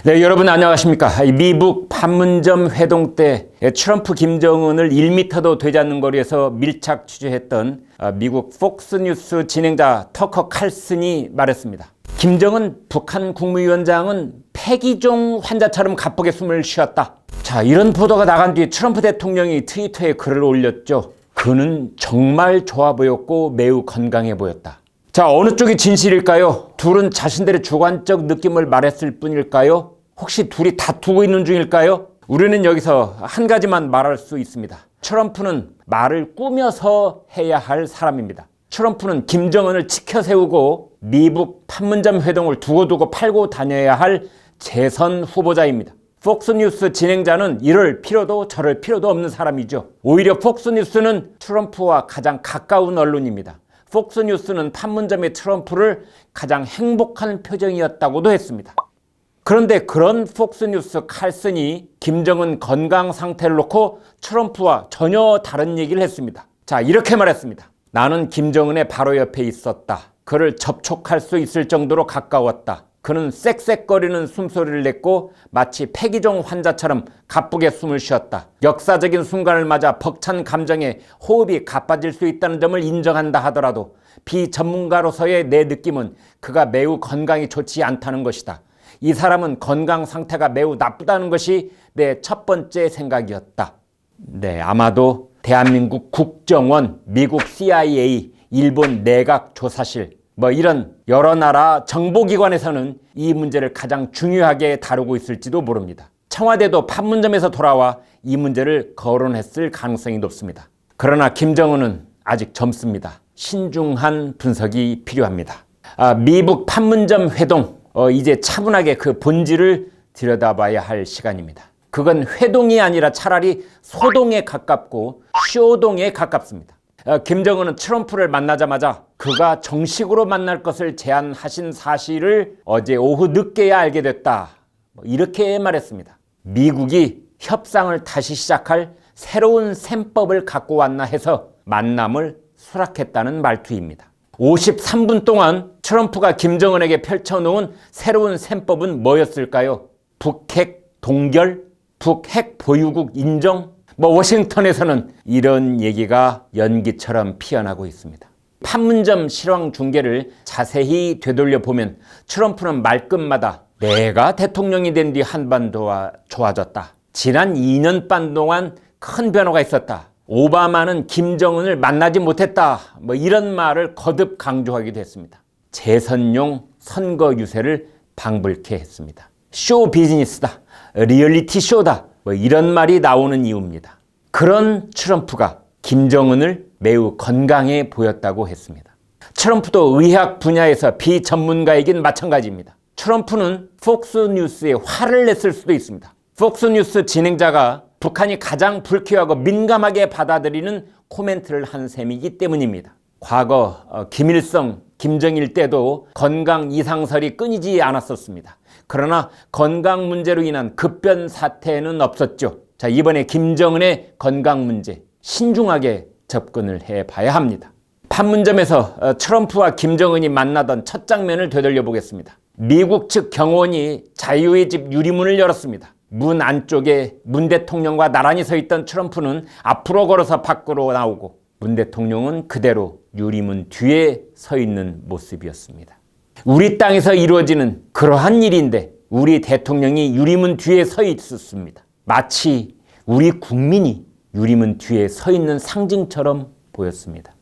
네, 여러분 안녕하십니까. 미국 판문점 회동 때 트럼프 김정은을 1m도 되지 않는 거리에서 밀착 취재했던 미국 폭스뉴스 진행자 터커 칼슨이 말했습니다. 김정은 북한 국무위원장은 폐기종 환자처럼 가쁘게 숨을 쉬었다. 자, 이런 보도가 나간 뒤 트럼프 대통령이 트위터에 글을 올렸죠. 그는 정말 좋아 보였고 매우 건강해 보였다. 자, 어느 쪽이 진실일까요? 둘은 자신들의 주관적 느낌을 말했을 뿐일까요? 혹시 둘이 다투고 있는 중일까요? 우리는 여기서 한 가지만 말할 수 있습니다. 트럼프는 말을 꾸며서 해야 할 사람입니다. 트럼프는 김정은을 치켜 세우고 미국 판문점 회동을 두고두고 팔고 다녀야 할 재선 후보자입니다. 폭스뉴스 진행자는 이럴 필요도 저럴 필요도 없는 사람이죠. 오히려 폭스뉴스는 트럼프와 가장 가까운 언론입니다. 폭스뉴스는 판문점의 트럼프를 가장 행복한 표정이었다고도 했습니다. 그런데 그런 폭스뉴스 칼슨이 김정은 건강 상태를 놓고 트럼프와 전혀 다른 얘기를 했습니다. 자, 이렇게 말했습니다. 나는 김정은의 바로 옆에 있었다. 그를 접촉할 수 있을 정도로 가까웠다. 그는 쌕쌕거리는 숨소리를 냈고 마치 폐기종 환자처럼 가쁘게 숨을 쉬었다. 역사적인 순간을 맞아 벅찬 감정에 호흡이 가빠질 수 있다는 점을 인정한다 하더라도 비전문가로서의 내 느낌은 그가 매우 건강이 좋지 않다는 것이다. 이 사람은 건강 상태가 매우 나쁘다는 것이 내 첫 번째 생각이었다. 네, 아마도 대한민국 국정원, 미국 CIA, 일본 내각 조사실, 이런 여러 나라 정보기관에서는 이 문제를 가장 중요하게 다루고 있을지도 모릅니다. 청와대도 판문점에서 돌아와 이 문제를 거론했을 가능성이 높습니다. 그러나 김정은은 아직 젊습니다. 신중한 분석이 필요합니다. 미국 판문점 회동, 이제 차분하게 그 본질을 들여다봐야 할 시간입니다. 그건 회동이 아니라 차라리 소동에 가깝고 쇼동에 가깝습니다. 김정은은 트럼프를 만나자마자 그가 정식으로 만날 것을 제안하신 사실을 어제 오후 늦게야 알게 됐다. 이렇게 말했습니다. 미국이 협상을 다시 시작할 새로운 셈법을 갖고 왔나 해서 만남을 수락했다는 말투입니다. 53분 동안 트럼프가 김정은에게 펼쳐놓은 새로운 셈법은 뭐였을까요? 북핵 동결? 북핵 보유국 인정? 워싱턴에서는 이런 얘기가 연기처럼 피어나고 있습니다. 판문점 실황 중계를 자세히 되돌려 보면 트럼프는 말끝마다 내가 대통령이 된 뒤 한반도가 좋아졌다. 지난 2년 반 동안 큰 변화가 있었다. 오바마는 김정은을 만나지 못했다. 이런 말을 거듭 강조하기도 했습니다. 재선용 선거 유세를 방불케 했습니다. 쇼 비즈니스다. 리얼리티 쇼다. 이런 말이 나오는 이유입니다. 그런 트럼프가 김정은을 매우 건강해 보였다고 했습니다. 트럼프도 의학 분야에서 비전문가이긴 마찬가지입니다. 트럼프는 폭스뉴스에 화를 냈을 수도 있습니다. 폭스뉴스 진행자가 북한이 가장 불쾌하고 민감하게 받아들이는 코멘트를 한 셈이기 때문입니다. 과거 김일성, 김정일 때도 건강 이상설이 끊이지 않았었습니다. 그러나 건강 문제로 인한 급변 사태는 없었죠. 자, 이번에 김정은의 건강 문제 신중하게 접근을 해봐야 합니다. 판문점에서 트럼프와 김정은이 만나던 첫 장면을 되돌려 보겠습니다. 미국 측 경호원이 자유의 집 유리문을 열었습니다. 문 안쪽에 문 대통령과 나란히 서 있던 트럼프는 앞으로 걸어서 밖으로 나오고 문 대통령은 그대로 유리문 뒤에 서 있는 모습이었습니다. 우리 땅에서 이루어지는 그러한 일인데 우리 대통령이 유리문 뒤에 서 있었습니다. 마치 우리 국민이 유리문 뒤에 서 있는 상징처럼 보였습니다.